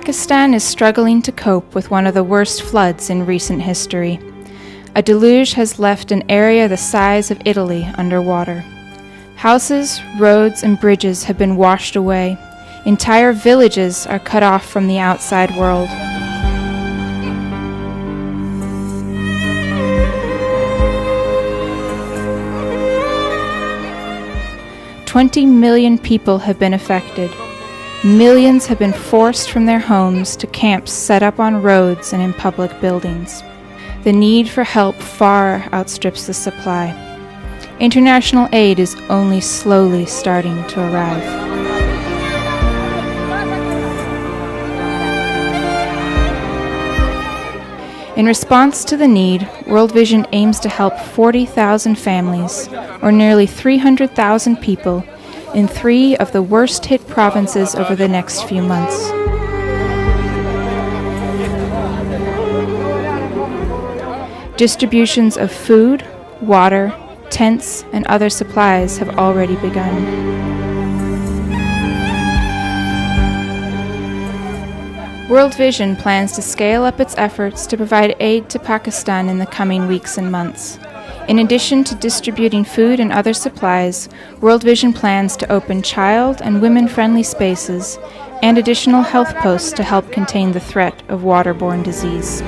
Pakistan is struggling to cope with one of the worst floods in recent history. A deluge has left an area the size of Italy underwater. Houses, roads, and bridges have been washed away. Entire villages are cut off from the outside world. "20 million people have been affected. Millions have been forced from their homes to camps set up on roads and in public buildings. The need for help far outstrips the supply. International aid is only slowly starting to arrive." In response to the need, World Vision aims to help 40,000 families, or nearly 300,000 people, in 3 of the worst-hit provinces over the next few months. Distributions of food, water, tents, and other supplies have already begun. World Vision plans to scale up its efforts to provide aid to Pakistan in the coming weeks and months. In addition to distributing food and other supplies, World Vision plans to open child and women-friendly spaces and additional health posts to help contain the threat of waterborne disease.